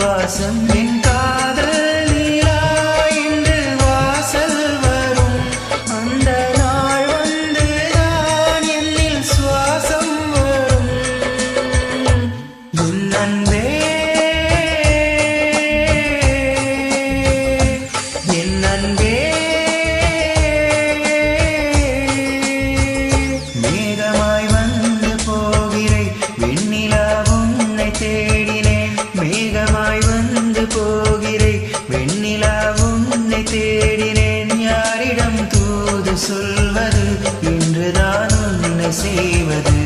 வாசம் என் காதல் நீரா இன்று வாசல் வரும் அந்த நாள் வந்துதான் என்னில் சுவாசம் வரும் என் அன்பே என் அன்பே மேகமாய் வந்து போகிறேன் வெண்ணிலா உன்னை தேடினேன் மேகமாய் வந்து போகிறேன் வெண்ணிலா உன்னை தேடினேன் யாரிடம் தூது சொல்வது என்றுதான் உன்னை செய்வது